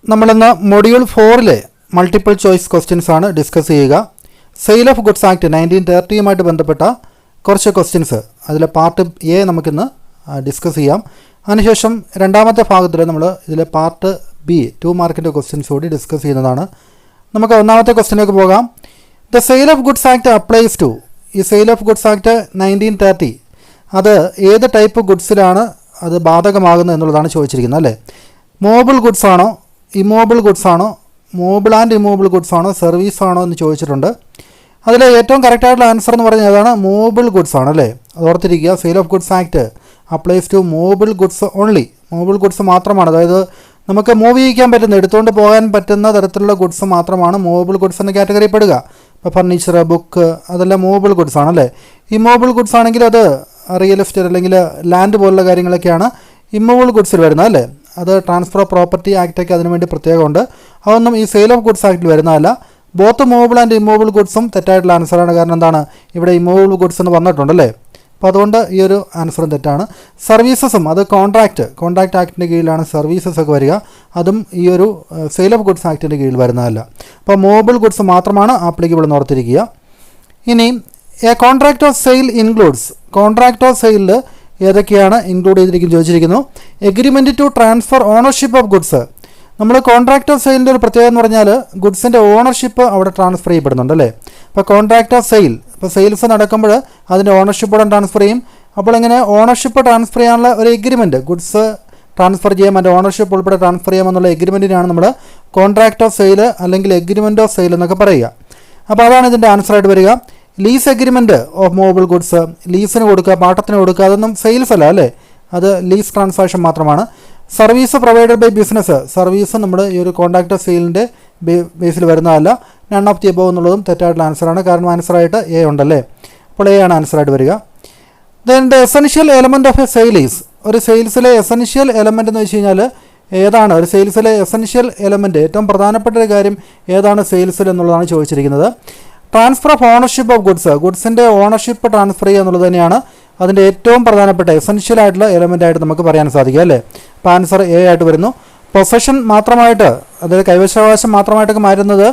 നമ്മളിന്ന് module 4-ലെ multiple choice questions ആണ് discuss ചെയ്യുക. സെയിൽ ഓഫ് ഗുഡ്സ് ആക്ട് 1930 ബന്ധപ്പെട്ട കുറച്ച് ക്വസ്റ്റ്യൻസ്, അതിലെ പാർട്ട് എ നമുക്കിന്ന് ഡിസ്കസ് ചെയ്യാം. അതിനുശേഷം രണ്ടാമത്തെ ഭാഗത്തിൽ നമ്മൾ ഇതിലെ പാർട്ട് ബി 2 മാർക്കിൻ്റെ ക്വസ്റ്റ്യൻസ് കൂടി ഡിസ്കസ് ചെയ്യുന്നതാണ്. നമുക്ക് ഒന്നാമത്തെ ക്വസ്റ്റ്യനിലേക്ക് പോകാം. The sale of goods act applies to, ഈ സെയിൽ ഓഫ് ഗുഡ്സ് ആക്ട് 1930 അത് ഏത് ടൈപ്പ് ഗുഡ്സിലാണ് അത് ബാധകമാകുന്നത് എന്നുള്ളതാണ് ചോദിച്ചിരിക്കുന്നത് അല്ലേ. മൂവബിൾ ഗുഡ്സ് ആണോ, ഇമൂവബിൾ ഗുഡ്സ് ആണോ, മൂവബിൾ ആൻഡ് ഇമൂവബിൾ ഗുഡ്സ് ആണോ, സർവീസ് ആണോ എന്ന് ചോദിച്ചിട്ടുണ്ട്. അതിൽ ഏറ്റവും കറക്റ്റായിട്ടുള്ള ആൻസർ എന്ന് പറഞ്ഞാൽ ഏതാണ്? മൂവബിൾ ഗുഡ്സ് ആണ് അല്ലേ. അത് ഓർത്തിരിക്കുക. Sale of goods act applies to movable goods only, movable goods മാത്രമാണ്. അതായത് നമുക്ക് മൂവ് ചെയ്യിക്കാൻ പറ്റുന്ന, എടുത്തുകൊണ്ട് പോകാൻ പറ്റുന്ന തരത്തിലുള്ള ഗുഡ്സ് മാത്രമാണ് മൂവബിൾ ഗുഡ്സ് എന്ന കാറ്റഗറി പെടുക. ഇപ്പോൾ ഫർണിച്ചർ, ബുക്ക്, അതെല്ലാം മൂവബിൾ ഗുഡ്സ് ആണല്ലേ. ഇമൂവബിൾ ഗുഡ്സ് ആണെങ്കിൽ അത് റിയൽ എസ്റ്റേറ്റ് അല്ലെങ്കിൽ ലാൻഡ് പോലുള്ള കാര്യങ്ങളൊക്കെയാണ് ഇമ്മൂവബിൾ ഗുഡ്സിൽ വരുന്നത് അല്ലേ. അത് ട്രാൻസ്ഫർ ഓഫ് പ്രോപ്പർട്ടി ആക്റ്റൊക്കെ അതിനുവേണ്ടി പ്രത്യേകമുണ്ട്. അതൊന്നും ഈ സെയിൽ ഓഫ് ഗുഡ്സ് ആക്ടിൽ വരുന്നതല്ല. ബോത്ത് മൂവബിൾ ആൻഡ് ഇമ്മൂവബിൾ ഗുഡ്സും തെറ്റായിട്ടുള്ള ആൻസറാണ്. കാരണം എന്താണ്, ഇവിടെ ഇമ്മൂവബിൾ ഗുഡ്സ് എന്ന് വന്നിട്ടുണ്ടല്ലേ. അപ്പോൾ അതുകൊണ്ട് ഈ ഒരു ആൻസറും തെറ്റാണ്. സർവീസസും അത് കോൺട്രാക്റ്റ് ആക്ടിൻ്റെ കീഴിലാണ് സർവീസസ് ഒക്കെ വരിക. അതും ഈ ഒരു സെയിൽ ഓഫ് ഗുഡ്സ് ആക്ടിൻ്റെ കീഴിൽ വരുന്നതല്ല. അപ്പോൾ മൂവബിൾ ഗുഡ്സ് മാത്രമാണ് ആപ്ലിക്കബിൾ എന്ന് ഓർത്തിരിക്കുക. ഇനി a contract of sale includes, contract of സെയിലിൽ ഏതൊക്കെയാണ് ഇൻക്ലൂഡ് ചെയ്തിരിക്കുന്നത് ചോദിച്ചിരിക്കുന്നു. Agreement to transfer ownership of goods. നമ്മൾ കോൺട്രാക്റ്റ് ഓഫ് സെയിലിൻ്റെ ഒരു പ്രത്യേകത എന്ന് പറഞ്ഞാൽ ഗുഡ്സിൻ്റെ ഓണർഷിപ്പ് അവിടെ ട്രാൻസ്ഫർ ചെയ്യപ്പെടുന്നുണ്ട് അല്ലേ. അപ്പോൾ കോൺട്രാക്റ്റ് ഓഫ് സെയിൽ, ഇപ്പോൾ സെയിൽസ് നടക്കുമ്പോൾ അതിൻ്റെ ഓണർഷിപ്പ് ഉടൻ ട്രാൻസ്ഫർ ചെയ്യും. അപ്പോൾ ഇങ്ങനെ ഓണർഷിപ്പ് ട്രാൻസ്ഫർ ചെയ്യാനുള്ള ഒരു എഗ്രിമെൻറ്റ്, ഗുഡ്സ് ട്രാൻസ്ഫർ ചെയ്യാൻ അതിൻ്റെ ഓണർഷിപ്പ് ഉൾപ്പെടെ ട്രാൻസ്ഫർ ചെയ്യാമെന്നുള്ള എഗ്രിമെൻറ്റിനാണ് നമ്മൾ കോൺട്രാക്റ്റ് ഓഫ് സെയിൽ അല്ലെങ്കിൽ എഗ്രിമെൻറ്റ് ഓഫ് സെയിൽ എന്നൊക്കെ പറയുക. അപ്പോൾ അതാണ് ഇതിൻ്റെ ആൻസറായിട്ട് വരിക. Lease agreement of movable goods, ലീസിന് കൊടുക്കുക, പാട്ടത്തിന് കൊടുക്കുക, അതൊന്നും സെയിൽസ് അല്ല അല്ലേ, അത് ലീസ് ട്രാൻസാക്ഷൻ മാത്രമാണ്. Service provided by business, service നമ്മുടെ ഈ ഒരു കോൺട്രാക്റ്റ് ഓഫ് സെയിലിൻ്റെ ബേസിൽ വരുന്നതല്ല. നൺ ഓഫ് ദി എബോവ് എന്നുള്ളതും തെറ്റായിട്ടുള്ള ആൻസറാണ്. കാരണം ആൻസറായിട്ട് എ ഉണ്ടല്ലേ. അപ്പോൾ എ ആണ് ആൻസറായിട്ട് വരിക. Then the essential element of A sale is, ഒരു സെയിൽസിലെ എസെൻഷ്യൽ എലമെൻറ്റ് എന്ന് വെച്ച് കഴിഞ്ഞാൽ ഏതാണ്? ഒരു സെയിൽസിലെ എസെൻഷ്യൽ എലമെൻറ്റ്, ഏറ്റവും പ്രധാനപ്പെട്ട ഒരു കാര്യം ഏതാണ് സെയിൽസിൽ എന്നുള്ളതാണ് ചോദിച്ചിരിക്കുന്നത്. Transfer of ownership of goods, ഗുഡ്സിൻ്റെ ഓണർഷിപ്പ് ട്രാൻസ്ഫർ ചെയ്യുക എന്നുള്ളത് തന്നെയാണ് അതിൻ്റെ ഏറ്റവും പ്രധാനപ്പെട്ട എസെൻഷ്യൽ ആയിട്ടുള്ള എലമെൻ്റ് ആയിട്ട് നമുക്ക് പറയാൻ സാധിക്കുക അല്ലേ. അപ്പോൾ ആൻസർ എ ആയിട്ട് വരുന്നു. പൊസഷൻ മാത്രമായിട്ട്, അതായത് കൈവശാവകാശം മാത്രമായിട്ടൊക്കെ മാറ്റുന്നത്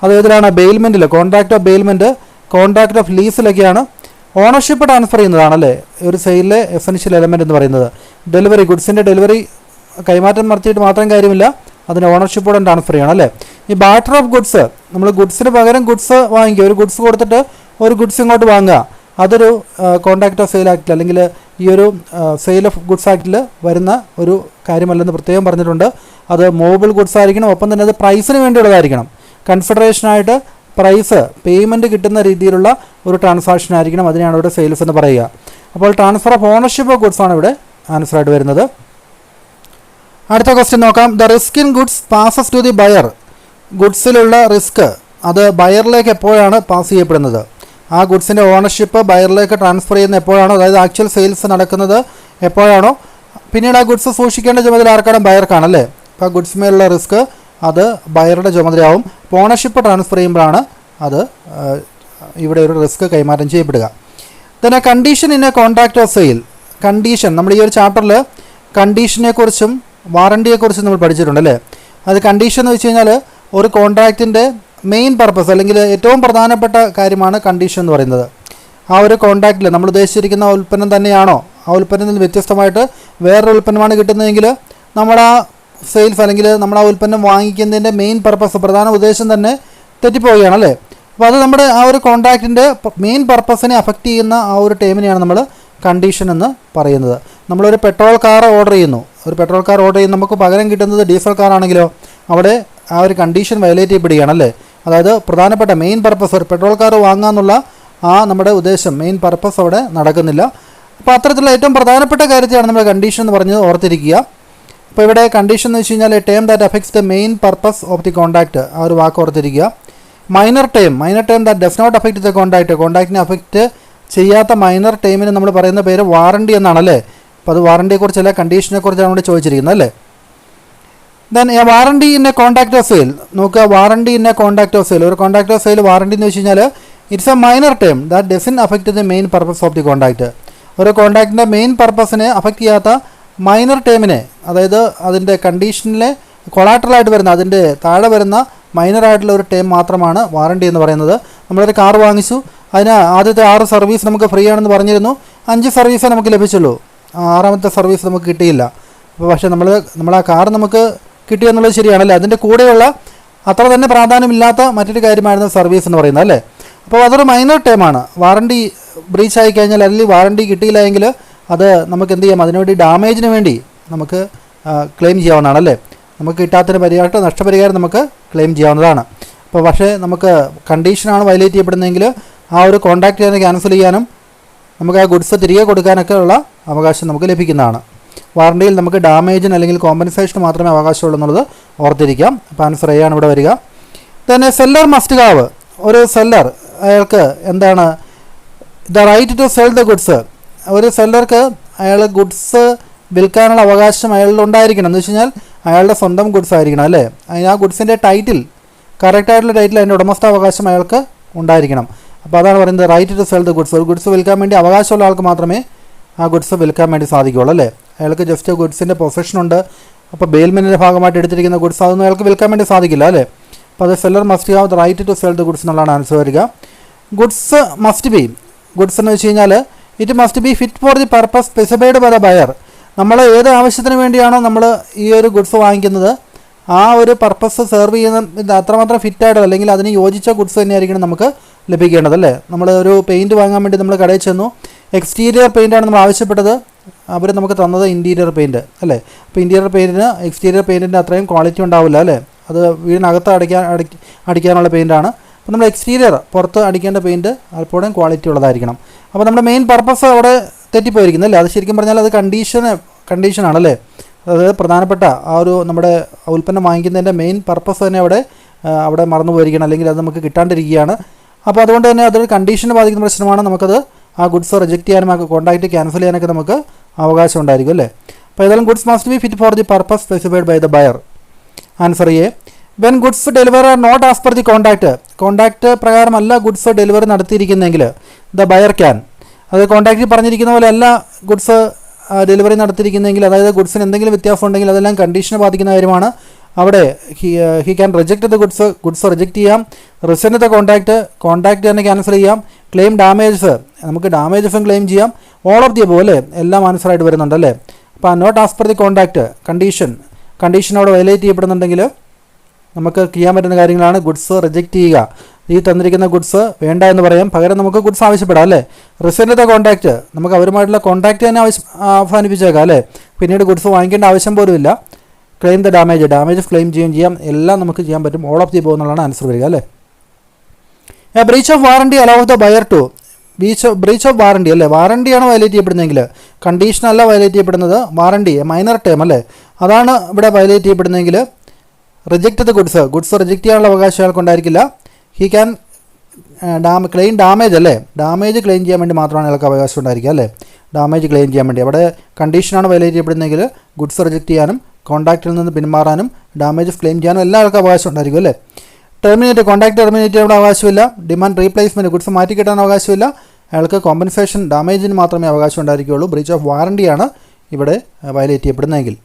അത് ഏതിലാണ്? ബെയിൽമെൻറ്റിൽ, contract of bailment, contract of ലീസിലൊക്കെയാണ് ഓണർഷിപ്പ് ട്രാൻസ്ഫർ ചെയ്യുന്നതാണല്ലേ ഒരു സെയിലിലെ എസെൻഷ്യൽ എലമെൻറ്റ് എന്ന് പറയുന്നത്. ഡെലിവറി, ഗുഡ്സിൻ്റെ ഡെലിവറി കൈമാറ്റം നടത്തിയിട്ട് മാത്രം കാര്യമില്ല, അതിന് ഓണർഷിപ്പോടെ ട്രാൻസ്ഫർ ചെയ്യണം അല്ലേ. ഈ ബാർട്ടർ ഓഫ് ഗുഡ്സ്, നമ്മൾ ഗുഡ്സിന് പകരം ഗുഡ്സ് വാങ്ങിക്കുക, ഒരു ഗുഡ്സ് കൊടുത്തിട്ട് ഒരു ഗുഡ്സ് ഇങ്ങോട്ട് വാങ്ങുക, അതൊരു കോൺട്രാക്റ്റ് ഓഫ് സെയിൽ ആക്ടിൽ അല്ലെങ്കിൽ ഈ ഒരു സെയിൽ ഓഫ് ഗുഡ്സ് ആക്ടിൽ വരുന്ന ഒരു കാര്യമല്ലെന്ന് പ്രത്യേകം പറഞ്ഞിട്ടുണ്ട്. അത് മൂവബിൾ ഗുഡ്സ് ആയിരിക്കണം, ഒപ്പം തന്നെ അത് പ്രൈസിന് വേണ്ടിയുള്ളതായിരിക്കണം. കൺസിഡറേഷനായിട്ട് പ്രൈസ് പേയ്മെൻറ്റ് കിട്ടുന്ന രീതിയിലുള്ള ഒരു ട്രാൻസാക്ഷൻ ആയിരിക്കണം, അതിനെയാണ് ഇവിടെ സെയിൽസ് എന്ന് പറയുക. അപ്പോൾ transfer of ownership of goods ആണ് ഇവിടെ ആൻസറായിട്ട് വരുന്നത്. അടുത്ത ക്വസ്റ്റ്യൻ നോക്കാം. The risk in goods passes to the buyer, ഗുഡ്സിലുള്ള റിസ്ക് അത് ബയറിലേക്ക് എപ്പോഴാണ് പാസ് ചെയ്യപ്പെടുന്നത്? ആ ഗുഡ്സിൻ്റെ ഓണർഷിപ്പ് ബയറിലേക്ക് ട്രാൻസ്ഫർ ചെയ്യുന്ന എപ്പോഴാണോ, അതായത് ആക്ച്വൽ സെയിൽസ് നടക്കുന്നത് എപ്പോഴാണോ, പിന്നീട് ആ ഗുഡ്സ് സൂക്ഷിക്കേണ്ട ചുമതല ആർക്കാണ്? ബയർക്കാണല്ലേ. അപ്പോൾ ആ ഗുഡ്സ് മേലുള്ള റിസ്ക് അത് ബയറുടെ ചുമതലയാവും. അപ്പോൾ ഓണർഷിപ്പ് ട്രാൻസ്ഫർ ചെയ്യുമ്പോഴാണ് അത് ഇവിടെ ഒരു റിസ്ക് കൈമാറ്റം ചെയ്യപ്പെടുക. Then a condition in a contract of sale, condition, നമ്മൾ ഈ ഒരു ചാപ്റ്ററിൽ കണ്ടീഷനെക്കുറിച്ചും വാറണ്ടിയെക്കുറിച്ചും നമ്മൾ പഠിച്ചിട്ടുണ്ടല്ലേ. അത് കണ്ടീഷൻ എന്ന് വെച്ച് കഴിഞ്ഞാൽ ഒരു കോൺട്രാക്റ്റിൻ്റെ മെയിൻ പർപ്പസ് അല്ലെങ്കിൽ ഏറ്റവും പ്രധാനപ്പെട്ട കാര്യമാണ് കണ്ടീഷൻ എന്ന് പറയുന്നത്. ആ ഒരു കോൺട്രാക്റ്റിൽ നമ്മൾ ഉദ്ദേശിച്ചിരിക്കുന്ന ഉൽപ്പന്നം തന്നെയാണോ, ആ ഉൽപ്പന്നത്തിൽ നിന്ന് വ്യത്യസ്തമായിട്ട് വേറൊരു ഉൽപ്പന്നമാണ് കിട്ടുന്നതെങ്കിൽ നമ്മുടെ ആ സെയിൽസ് അല്ലെങ്കിൽ നമ്മൾ ആ ഉൽപ്പന്നം വാങ്ങിക്കുന്നതിൻ്റെ മെയിൻ പർപ്പസ്, പ്രധാന ഉദ്ദേശം തന്നെ തെറ്റിപ്പോവുകയാണല്ലേ. അപ്പോൾ അത് നമ്മുടെ ആ ഒരു കോൺട്രാക്റ്റിൻ്റെ മെയിൻ പർപ്പസിനെ അഫക്റ്റ് ചെയ്യുന്ന ആ ഒരു ടൈമിനെയാണ് നമ്മൾ കണ്ടീഷൻ എന്ന് പറയുന്നത്. നമ്മളൊരു പെട്രോൾ കാർ ഓർഡർ ചെയ്യുന്നു, ഒരു പെട്രോൾ കാർ ഓർഡർ ചെയ്യുന്ന നമുക്ക് പകരം കിട്ടുന്നത് ഡീസൽ കാർ ആണെങ്കിലോ അവിടെ ആ ഒരു കണ്ടീഷൻ വയലേറ്റ് ചെയ്യപ്പെടുകയാണല്ലേ. അതായത് പ്രധാനപ്പെട്ട മെയിൻ പർപ്പസ് ഒരു പെട്രോൾ കാർ വാങ്ങാമെന്നുള്ള ആ നമ്മുടെ ഉദ്ദേശം, മെയിൻ പർപ്പസ് അവിടെ നടക്കുന്നില്ല. അപ്പോൾ അത്തരത്തിലുള്ള ഏറ്റവും പ്രധാനപ്പെട്ട കാര്യത്തെയാണ് നമ്മൾ കണ്ടീഷൻ എന്ന് പറഞ്ഞത് ഓർത്തിരിക്കുക. അപ്പോൾ ഇവിടെ കണ്ടീഷൻ എന്ന് വെച്ച് കഴിഞ്ഞാൽ term that affects the main purpose of the contract, ആ ഒരു വാക്ക് ഓർത്തിരിക്കുക. Minor term that does not affect the contract, കോൺട്രാക്റ്റിനെ അഫക്റ്റ് ചെയ്യാത്ത മൈനർ ടേമിന് നമ്മൾ പറയുന്ന പേര് വാറണ്ടി എന്നാണല്ലേ. അപ്പോൾ അത് വാറണ്ടിയെക്കുറിച്ചല്ല, കണ്ടീഷനെക്കുറിച്ചാണ് ഇവിടെ ചോദിച്ചിരിക്കുന്നത് അല്ലേ. Then a warranty in a contract of sale, നോക്കുക, warranty in a contract of sale, ഒരു കോൺട്രാക്റ്റ് ഓഫ് സെയിൽ വാറണ്ടി എന്ന് വെച്ച് കഴിഞ്ഞാൽ it's a minor term that doesn't affect the main purpose of the contract. ഒരു കോൺട്രാക്റ്റിൻ്റെ main പർപ്പസിനെ affect ചെയ്യാത്ത minor ടേമിനെ, അതായത് അതിൻ്റെ കണ്ടീഷനിലെ കൊളാട്രലായിട്ട് വരുന്ന അതിൻ്റെ താഴെ വരുന്ന മൈനറായിട്ടുള്ള ഒരു ടേം മാത്രമാണ് വാറണ്ടി എന്ന് പറയുന്നത്. നമ്മളൊരു കാർ വാങ്ങിച്ചു, അതിന് ആദ്യത്തെ 6 സർവീസ് നമുക്ക് ഫ്രീ ആണെന്ന് പറഞ്ഞിരുന്നു. 5 സർവീസേ നമുക്ക് ലഭിച്ചുള്ളൂ, 6ാമത്തെ സർവീസ് നമുക്ക് കിട്ടിയില്ല. അപ്പോൾ പക്ഷേ നമ്മൾ ആ കാർ നമുക്ക് കിട്ടിയെന്നുള്ളത് ശരിയാണല്ലേ. അതിൻ്റെ കൂടെയുള്ള അത്ര തന്നെ പ്രാധാന്യമില്ലാത്ത മറ്റൊരു കാര്യമായിരുന്നു സർവീസ് എന്ന് പറയുന്നത് അല്ലേ. അപ്പോൾ അതൊരു മൈനർ ടേമാണ്. വാറണ്ടി ബ്രീച്ച് ആയി കഴിഞ്ഞാൽ അല്ലെങ്കിൽ വാറണ്ടി കിട്ടിയില്ല എങ്കിൽ അത് നമുക്ക് എന്ത് ചെയ്യാം, അതിനുവേണ്ടി ഡാമേജിന് വേണ്ടി നമുക്ക് ക്ലെയിം ചെയ്യാവുന്നതാണ് അല്ലേ. നമുക്ക് കിട്ടാത്തതിന് പരിഹാരം നഷ്ടപരിഹാരം നമുക്ക് ക്ലെയിം ചെയ്യാവുന്നതാണ്. അപ്പോൾ പക്ഷേ നമുക്ക് കണ്ടീഷനാണ് വയലേറ്റ് ചെയ്യപ്പെടുന്നതെങ്കിൽ ആ ഒരു കോൺട്രാക്റ്റ് തന്നെ ക്യാൻസൽ ചെയ്യാനും നമുക്ക് ആ ഗുഡ്സ് തിരികെ കൊടുക്കാനൊക്കെ ഉള്ള അവകാശം നമുക്ക് ലഭിക്കുന്നതാണ്. വാറണ്ടിയിൽ നമുക്ക് ഡാമേജിന് അല്ലെങ്കിൽ കോമ്പൻസേഷന് മാത്രമേ അവകാശമുള്ളൂ എന്നുള്ളത് ഓർത്തിരിക്കാം. അപ്പോൾ ആൻസർ എ ആണ് ഇവിടെ വരിക. തന്നെ സെല്ലർ മസ്റ്റ് ഹാവ്, ഒരു സെല്ലർ അയാൾക്ക് എന്താണ് the right to sell the goods. ഒരു സെല്ലർക്ക് അയാൾ ഗുഡ്സ് വിൽക്കാനുള്ള അവകാശം അയാളുടെ ഉണ്ടായിരിക്കണം. എന്ന് വെച്ച് കഴിഞ്ഞാൽ അയാളുടെ സ്വന്തം ഗുഡ്സ് ആയിരിക്കണം അല്ലേ. അതിന് ആ ഗുഡ്സിൻ്റെ ടൈറ്റിൽ കറക്റ്റായിട്ടുള്ള ടൈറ്റിൽ അതിൻ്റെ ഉടമസ്ഥാവകാശം അയാൾക്ക് ഉണ്ടായിരിക്കണം. അപ്പോൾ അതാണ് പറയുന്നത് right to sell the goods. ഒരു ഗുഡ്സ് വിൽക്കാൻ വേണ്ടി അവകാശമുള്ള ആൾക്ക് മാത്രമേ ആ ഗുഡ്സ് വിൽക്കാൻ വേണ്ടി സാധിക്കുകയുള്ളൂ അല്ലേ. അയാൾക്ക് ജസ്റ്റ് ഗുഡ്സിൻ്റെ പൊസഷനുണ്ട്, അപ്പോൾ ബെയിൽമെൻറ്റിൻ്റെ ഭാഗമായിട്ട് എടുത്തിരിക്കുന്ന ഗുഡ്സ് അതൊന്നും അയാൾക്ക് വിൽക്കാൻ വേണ്ടി സാധിക്കില്ല അല്ലേ. അപ്പോൾ അത് seller must have the right to sell the goods എന്നുള്ളതാണ് ആൻസർ വരിക. ഗുഡ്സ് മസ്റ്റ് ബി, ഗുഡ്സ് എന്ന് വെച്ച് കഴിഞ്ഞാൽ it must be fit for the purpose specified by the buyer. നമ്മൾ ഏത് ആവശ്യത്തിന് വേണ്ടിയാണോ നമ്മൾ ഈ ഒരു ഗുഡ്സ് വാങ്ങിക്കുന്നത് ആ ഒരു പർപ്പസ് സെർവ് ചെയ്യുന്ന അത്രമാത്രം ഫിറ്റായിട്ട് അല്ലെങ്കിൽ അതിന് യോജിച്ച ഗുഡ്സ് തന്നെയായിരിക്കണം നമുക്ക് ലഭിക്കേണ്ടത് അല്ലേ. നമ്മൾ ഒരു പെയിൻറ്റ് വാങ്ങാൻ വേണ്ടി നമ്മൾ കടയിൽ ചെന്നു, എക്സ്റ്റീരിയർ പെയിൻറ്റാണ് നമ്മൾ ആവശ്യപ്പെട്ടത്, അവർ നമുക്ക് തന്നത് ഇൻറ്റീരിയർ പെയിൻറ്റ് അല്ലേ. അപ്പോൾ ഇൻറ്റീരിയർ പെയിൻറ്റിന് എക്സ്റ്റീരിയർ പെയിൻറ്റിൻ്റെ അത്രയും ക്വാളിറ്റി ഉണ്ടാവില്ല അല്ലേ. അത് വീടിനകത്ത് അടിക്കാനുള്ള പെയിൻറ്റാണ്. അപ്പോൾ നമ്മൾ എക്സ്റ്റീരിയർ പുറത്ത് അടിക്കേണ്ട പെയിൻറ്റ് അല്പോഴും ക്വാളിറ്റി ഉള്ളതായിരിക്കണം. അപ്പോൾ നമ്മുടെ മെയിൻ പർപ്പസ് അവിടെ തെറ്റിപ്പോയിരിക്കുന്നു അല്ലേ. അത് ശരിക്കും പറഞ്ഞാൽ അത് കണ്ടീഷനാണല്ലേ. അതായത് പ്രധാനപ്പെട്ട ആ ഒരു നമ്മുടെ ഉൽപ്പന്നം വാങ്ങിക്കുന്നതിൻ്റെ മെയിൻ പർപ്പസ് തന്നെ അവിടെ മറന്നു പോയിരിക്കണം, അല്ലെങ്കിൽ അത് നമുക്ക് കിട്ടാണ്ടിരിക്കുകയാണ്. അപ്പോൾ അതുകൊണ്ട് തന്നെ അതൊരു കണ്ടീഷനെ ബാധിക്കുന്ന പ്രശ്നമാണ്. നമുക്കത് ആ ഗുഡ്സ് റിജക്റ്റ് ചെയ്യാനും ആ കോൺട്രാക്റ്റ് ക്യാൻസൽ ചെയ്യാനൊക്കെ നമുക്ക് അവകാശം ഉണ്ടായിരിക്കും അല്ലേ. അപ്പോൾ ഏതായാലും goods must be fit for the purpose specified by the buyer. Answer A. When goods deliver are not as per the contract പ്രകാരമല്ല ഗുഡ്സ് ഡെലിവറി നടത്തിയിരിക്കുന്നതെങ്കിൽ ദ ബയർ ക്യാൻ, അത് കോൺട്രാക്റ്റിൽ പറഞ്ഞിരിക്കുന്ന പോലെ എല്ലാ ഗുഡ്സ് ഡെലിവറി നടത്തിയിരിക്കുന്നതെങ്കിൽ, അതായത് ഗുഡ്സിന് എന്തെങ്കിലും വ്യത്യാസം ഉണ്ടെങ്കിൽ അതെല്ലാം കണ്ടീഷനെ ബാധിക്കുന്ന കാര്യമാണ്. അവിടെ he can reject the goods reject ചെയ്യാം, റിസെൻഡ് ദ കോൺട്രാക്റ്റ് തന്നെ ക്യാൻസൽ ചെയ്യാം, ക്ലെയിം ഡാമേജസ്, നമുക്ക് ഡാമേജസും ക്ലെയിം ചെയ്യാം. ഓൾ ഓഫ് ദി അബോവ് അല്ലേ, എല്ലാം ആൻസറായിട്ട് വരുന്നുണ്ടല്ലേ. അപ്പോൾ not as per the contract condition അവിടെ വയലേറ്റ് ചെയ്യപ്പെടുന്നുണ്ടെങ്കിൽ നമുക്ക് ചെയ്യാൻ പറ്റുന്ന കാര്യങ്ങളാണ് ഗുഡ്സ് റിജക്റ്റ് ചെയ്യുക. ഈ തന്നിരിക്കുന്ന ഗുഡ്സ് വേണ്ട എന്ന് പറയാം, പകരം നമുക്ക് ഗുഡ്സ് ആവശ്യപ്പെടാം അല്ലേ. റിസെൻഡ് ദ കോൺട്രാക്റ്റ്, നമുക്ക് അവരുമായിട്ടുള്ള കോൺട്രാക്റ്റ് തന്നെ അവസാനിപ്പിച്ചേക്കാം അല്ലേ. പിന്നീട് ഗുഡ്സ് വാങ്ങിക്കേണ്ട ആവശ്യം പോലും ഇല്ല. ക്ലെയിം ദ ഡാമേജസ് ക്ലെയിം ചെയ്യാം, എല്ലാം നമുക്ക് ചെയ്യാൻ പറ്റും. ഓൾ ഓഫ് ദി അബോവ് എന്നുള്ളതാണ് ആൻസർ വരിക അല്ലേ. Breach of warranty allows the buyer to, breach of warranty അല്ലേ, വാറണ്ടിയാണ് വയലേറ്റ് ചെയ്യപ്പെടുന്നതെങ്കിൽ, കണ്ടീഷനല്ല വയലേറ്റ് ചെയ്യപ്പെടുന്നത്, വാറണ്ടി മൈനർ ടേം അല്ലേ, അതാണ് ഇവിടെ വയലേറ്റ് ചെയ്യപ്പെടുന്നതെങ്കിൽ റിജക്റ്റ് ദ ഗുഡ്സ് റിജക്റ്റ് ചെയ്യാനുള്ള അവകാശം അയാൾക്കുണ്ടായിരിക്കില്ല. ഹി ക്യാൻ ക്ലെയിം ഡാമേജ് അല്ലേ, ഡാമേജ് ക്ലെയിം ചെയ്യാൻ വേണ്ടി മാത്രമാണ് അയാൾക്ക് അവകാശം ഉണ്ടായിരിക്കുക അല്ലേ. ഡാമേജ് ക്ലെയിം ചെയ്യാൻ വേണ്ടി അവിടെ കണ്ടീഷനാണ് വയലേറ്റ് ചെയ്യപ്പെടുന്നതെങ്കിൽ ഗുഡ്സ് റിജക്റ്റ് ചെയ്യാനും കോൺട്രാക്റ്റിൽ നിന്ന് പിന്മാറാനും ഡാമേജസ് ക്ലെയിം ചെയ്യാനും എല്ലാ ആൾക്കും അവകാശം ഉണ്ടായിരിക്കും അല്ലേ. കോൺട്രാക്ട് ടെർമിനേറ്റ് ചെയ്യാനുള്ള അവകാശമില്ല. ഡിമാൻഡ് റീപ്ലേസ്മെൻറ്റ്, ഗുഡ്സ് മാറ്റി കിട്ടാൻ അവകാശമില്ല. അയാൾക്ക് കോമ്പൻസേഷൻ ഡാമേജിന് മാത്രമേ അവകാശം ഉണ്ടായിരിക്കുകയുള്ളൂ. ബ്രീച്ച് ഓഫ് വാറണ്ടിയാണ് ഇവിടെ വയലേറ്റ് ചെയ്യപ്പെടുന്നതെങ്കിൽ.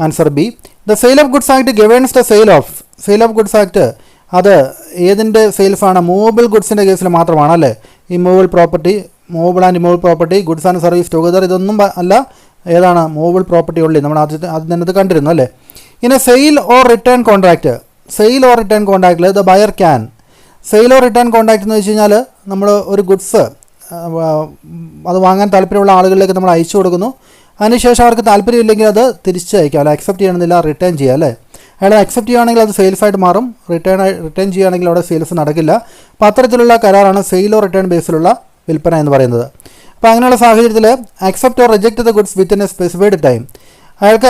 Answer B. The sale of goods act governs the sale of goods act, അത് ഏതിൻ്റെ സെയിൽസാണ്? മൂവബിൾ ഗുഡ്സിൻ്റെ കേസിൽ മാത്രമാണ് അല്ലേ. ഈ movable and immovable property, goods and service together, ഇതൊന്നും അല്ല. ഏതാണ്? മൂവബിൾ പ്രോപ്പർട്ടി ഉള്ളി. നമ്മൾ ആദ്യം തന്നെ ഇത് കണ്ടിരുന്നു അല്ലേ. ഇനി സെയിൽ ഓർ റിട്ടേൺ കോൺട്രാക്റ്റിൽ the buyer can, sale or return contract എന്ന് വെച്ച് കഴിഞ്ഞാൽ നമ്മൾ ഒരു ഗുഡ്സ് അത് വാങ്ങാൻ താല്പര്യമുള്ള ആളുകളിലേക്ക് നമ്മൾ അയച്ചു കൊടുക്കുന്നു. അതിനുശേഷം അവർക്ക് താല്പര്യമില്ലെങ്കിൽ അത് തിരിച്ച് അയക്കാം, അല്ല അക്സെപ്റ്റ് ചെയ്യണമെന്നില്ല, റിട്ടേൺ ചെയ്യുക അല്ലേ. അയാൾ അക്സെപ്റ്റ് ചെയ്യുകയാണെങ്കിൽ അത് സെയിൽസായിട്ട് മാറും, റിട്ടേൺ ചെയ്യുകയാണെങ്കിൽ അവിടെ സെയിൽസ് നടക്കില്ല. അപ്പോൾ അത്തരത്തിലുള്ള കരാറാണ് സെയിൽ ഓർ റിട്ടേൺ ബേസിലുള്ള വിൽപ്പന എന്ന് പറയുന്നത്. അപ്പോൾ അങ്ങനെയുള്ള സാഹചര്യത്തിൽ accept or reject the goods within A specified time, അയാൾക്ക്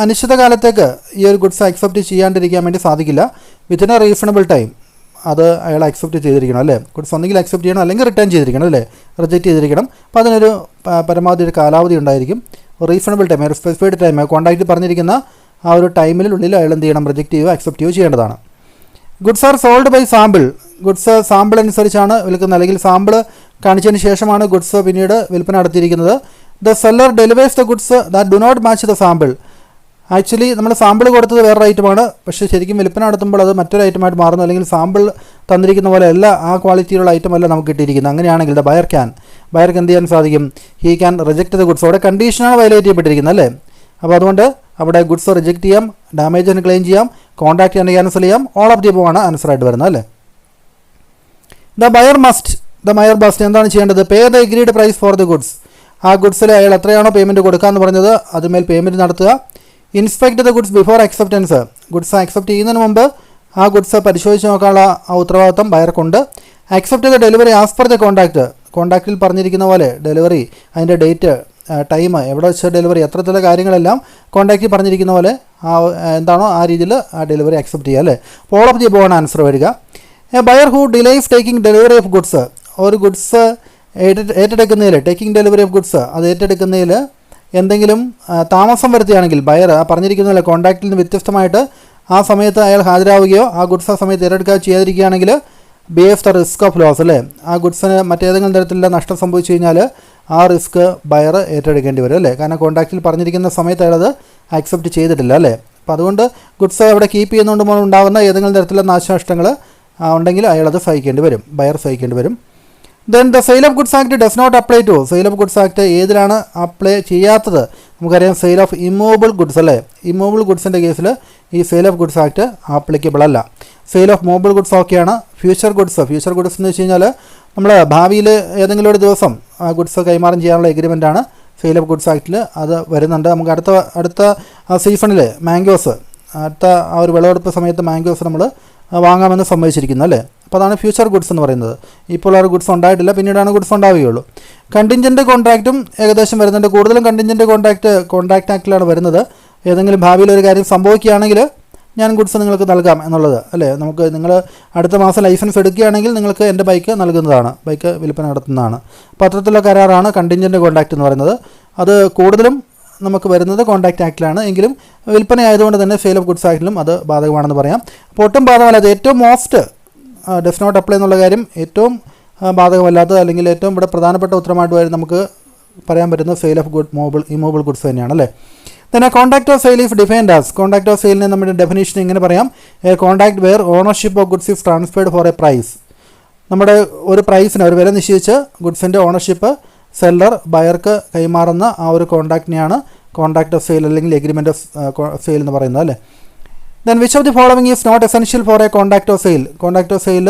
അനിശ്ചിത കാലത്തേക്ക് ഈ ഒരു ഗുഡ്സ് അക്സെപ്റ്റ് ചെയ്യാണ്ടിരിക്കാൻ വേണ്ടി സാധിക്കില്ല. വിത്തിൻ എ റീസണബിൾ ടൈം അത് അയാൾ അക്സെപ്റ്റ് ചെയ്തിരിക്കണം അല്ലേ. ഗുഡ്സ് ഒന്നെങ്കിൽ അക്സെപ്റ്റ് ചെയ്യണം അല്ലെങ്കിൽ റിട്ടേൺ ചെയ്തിരിക്കണം അല്ലേ, റിജക്റ്റ് ചെയ്തിരിക്കണം. അപ്പോൾ അതിനൊരു പരമാവധി ഒരു കാലാവധി ഉണ്ടായിരിക്കും, റീസണബിൾ ടൈം, ഒരു സ്പെസിഫൈഡ് ടൈം, കോൺട്രാക്റ്റ് പറഞ്ഞിരിക്കുന്ന ആ ഒരു ടൈമിനുള്ളിൽ അയാൾ എന്ത് ചെയ്യണം? റിജക്റ്റ് ചെയ്യുകയോ അക്സെപ്റ്റ് ചെയ്യുകയോ ചെയ്യേണ്ടതാണ്. Goods are sold by sample, goods sample അനുസരിച്ചാണ് വിൽക്കുന്നത്, അല്ലെങ്കിൽ സാമ്പിൾ കാണിച്ചതിന് ശേഷമാണ് ഗുഡ്സ് പിന്നീട് വിൽപ്പന നടത്തിയിരിക്കുന്നത്. The seller delivers the goods that do not match the sample, actually നമ്മൾ സാമ്പിൾ കൊടുത്തത് വേറൊരു ഐറ്റമാണ്, പക്ഷേ ശരിക്കും വിൽപ്പന നടത്തുമ്പോൾ അത് മറ്റൊരു ഐറ്റമായിട്ട് മാറുന്നു. അല്ലെങ്കിൽ സാമ്പിൾ തന്നിരിക്കുന്ന പോലെ അല്ല, ആ ക്വാളിറ്റിയുള്ള ഐറ്റം അല്ല നമുക്ക് കിട്ടിയിരിക്കുന്നത്. അങ്ങനെയാണെങ്കിൽ ബയർക്ക് എന്ത് ചെയ്യാൻ സാധിക്കും? He can reject the goods. അവിടെ കണ്ടീഷനാണ് വയലേറ്റ് ചെയ്യപ്പെട്ടിരിക്കുന്നത് അല്ലേ. അപ്പോൾ അതുകൊണ്ട് അവിടെ ഗുഡ്സ് റിജക്റ്റ് ചെയ്യാം, ഡാമേജിന് ക്ലെയിം ചെയ്യാം, കോൺടാക്ട് ചെയ്യാൻ ക്യാൻസൽ ചെയ്യാം. ഓൾ ഓഫ് ദി അബവ് ആണ് ആൻസർ ആയിട്ട് വരുന്നത് അല്ലേ. ദ ബയർ മസ്റ്റ് എന്താണ് ചെയ്യേണ്ടത്? Pay the agreed price for the goods. ആ ഗുഡ്സിൽ അയാൾ എത്രയാണോ പേയ്മെൻറ്റ് കൊടുക്കാമെന്ന് പറഞ്ഞത് അതുമേൽ പേയ്മെൻറ്റ് നടത്തുക. Inspect the goods before acceptance. Goods accept ചെയ്യുന്നതിന് മുമ്പ് ആ ഗുഡ്സ് പരിശോധിച്ച് നോക്കാനുള്ള ആ ഉത്തരവാദിത്തം ബയർക്കുണ്ട്. Accept the delivery as per the കോൺടാക്റ്റിൽ പറഞ്ഞിരിക്കുന്ന പോലെ ഡെലിവറി, അതിൻ്റെ ഡേറ്റ്, ടൈം, എവിടെ വെച്ച് ഡെലിവറി, അത്തരത്തിലുള്ള കാര്യങ്ങളെല്ലാം കോൺടാക്റ്റിൽ പറഞ്ഞിരിക്കുന്ന പോലെ എന്താണോ ആ രീതിയിൽ ആ ഡെലിവറി അക്സെപ്റ്റ് ചെയ്യുക അല്ലേ. ഓൾ ഓഫ് ദി അബവ് ആണ് ആൻസർ വരിക. A buyer who delays taking delivery of goods. ഒരു ഗുഡ്സ് ഏറ്റെടുക്കുന്നതിൽ, ടേക്കിംഗ് ഡെലിവറി ഓഫ് ഗുഡ്സ് അത് ഏറ്റെടുക്കുന്നതിൽ എന്തെങ്കിലും താമസം വരുത്തുകയാണെങ്കിൽ ബയർ ആ പറഞ്ഞിരിക്കുന്ന കോൺടാക്റ്റിൽ നിന്ന് വ്യത്യസ്തമായിട്ട് ആ സമയത്ത് അയാൾ ഹാജരാവുകയോ ആ ഗുഡ്സ് ആ സമയത്ത് ഏറ്റെടുക്കുകയോ ചെയ്യാതിരിക്കുകയാണെങ്കിൽ ബിഎഫ് ദ റിസ്ക് ഓഫ് ലോസ് അല്ലേ. ആ ഗുഡ്സിന് മറ്റേതെങ്കിലും തരത്തിലുള്ള നഷ്ടം സംഭവിച്ചു കഴിഞ്ഞാൽ ആ റിസ്ക് ബയർ ഏറ്റെടുക്കേണ്ടി വരും അല്ലേ. കാരണം കോൺടാക്റ്റിൽ പറഞ്ഞിരിക്കുന്ന സമയത്ത് അയാളത് ആക്സെപ്റ്റ് ചെയ്തിട്ടില്ല അല്ലേ. അപ്പോൾ അതുകൊണ്ട് ഗുഡ്സ് അവിടെ കീപ്പ് ചെയ്യുന്നതുകൊണ്ട് ഉണ്ടാകുന്ന ഏതെങ്കിലും തരത്തിലുള്ള നാശനഷ്ടങ്ങൾ ഉണ്ടെങ്കിൽ അയാളത് സഹിക്കേണ്ടി വരും, ബയർ സഹിക്കേണ്ടി വരും. Then the sale of goods act does not apply to. Sale of goods act ഏതിലാണ് അപ്ലൈ ചെയ്യാത്തത്? നമുക്കറിയാം സെയിൽ ഓഫ് ഇമ്മൂവബിൾ ഗുഡ്സ് അല്ലേ. ഇമ്മൂവബിൾ ഗുഡ്സിൻ്റെ കേസിൽ ഈ sale of goods act applicable അല്ല. സെയിൽ ഓഫ് മൂവബിൾ ഗുഡ്സ് ഓക്കെയാണ്. ഫ്യൂച്ചർ ഗുഡ്സ് എന്ന് വെച്ച് കഴിഞ്ഞാൽ നമ്മൾ ഭാവിയിൽ ഏതെങ്കിലും ഒരു ദിവസം ആ ഗുഡ്സ് കൈമാറ്റം ചെയ്യാനുള്ള എഗ്രിമെൻറ്റാണ് സെയിൽ ഓഫ് ഗുഡ്സ് ആക്റ്റിൽ അത് വരുന്നുണ്ട്. നമുക്ക് അടുത്ത സീസണിൽ മാംഗോസ്, അടുത്ത ആ ഒരു വിളവെടുപ്പ് സമയത്ത് മാംഗോസ് നമ്മൾ വാങ്ങാമെന്ന് സമ്മതിച്ചിരിക്കുന്നു അല്ലേ. അപ്പോൾ അതാണ് ഫ്യൂച്ചർ ഗുഡ്സ് എന്ന് പറയുന്നത്. ഇപ്പോൾ ആ ഗുഡ്സ് ഉണ്ടായിട്ടില്ല, പിന്നീടാണ് ഗുഡ്സ് ഉണ്ടാവുകയുള്ളൂ. കണ്ടിൻജൻറ്റ് കോൺട്രാക്റ്റും ഏകദേശം വരുന്നുണ്ട്. കൂടുതലും കണ്ടിൻജൻറ്റ് കോൺട്രാക്റ്റ് ആക്റ്റിലാണ് വരുന്നത്. ഏതെങ്കിലും ഭാവിയിൽ ഒരു കാര്യം സംഭവിക്കുകയാണെങ്കിൽ ഞാൻ ഗുഡ്സ് നിങ്ങൾക്ക് നൽകാം എന്നുള്ളത് അല്ലേ. നിങ്ങൾ അടുത്ത മാസം ലൈസൻസ് എടുക്കുകയാണെങ്കിൽ നിങ്ങൾക്ക് എൻ്റെ ബൈക്ക് നൽകുന്നതാണ്, ബൈക്ക് വിൽപ്പന നടത്തുന്നതാണ്. അപ്പോൾ അത്തരത്തിലുള്ള കരാറാണ് കണ്ടിൻജൻറ്റ് കോൺട്രാക്റ്റ് എന്ന് പറയുന്നത്. അത് കൂടുതലും നമുക്ക് വരുന്നത് കോൺട്രാക്റ്റ് ആക്റ്റിലാണ്. എങ്കിലും വിൽപ്പന ആയതുകൊണ്ട് തന്നെ സെയിൽ ഓഫ് ഗുഡ്സ് ആക്റ്റിലും അത് ബാധകമാണെന്ന് പറയാം. അപ്പോൾ ഒട്ടും ബാധകമല്ല. അത് ഏറ്റവും മോസ്റ്റ് ഡസ് നോട്ട് അപ്ലൈ എന്നുള്ള കാര്യം ഏറ്റവും ബാധകമല്ലാത്തത് അല്ലെങ്കിൽ ഏറ്റവും ഇവിടെ പ്രധാനപ്പെട്ട ഉത്തരമായിട്ട് നമുക്ക് പറയാൻ പറ്റുന്ന സെയിൽ ഓഫ് ഇമ്മൂവബിൾ ഗുഡ്സ് തന്നെയാണ് അല്ലേ. തന്നെ contract of sale is defined as. Contract of സെയിലിനെ നമ്മുടെ ഡെഫിനേഷൻ ഇങ്ങനെ പറയാം: a contract where ownership of goods is transferred for a price. നമ്മുടെ ഒരു പ്രൈസിന്, ഒരു വില നിശ്ചയിച്ച് ഗുഡ്സിൻ്റെ ഓണർഷിപ്പ് സെല്ലർ ബയർക്ക് കൈമാറുന്ന ആ ഒരു കോൺട്രാക്റ്റിനെയാണ് കോൺട്രാക്ട് ഓഫ് സെയിൽ അല്ലെങ്കിൽ എഗ്രിമെൻറ്റ് ഓഫ് സെയിൽ എന്ന് പറയുന്നത് അല്ലേ. Then which of the following is not essential for a contract of sale. Contract of sale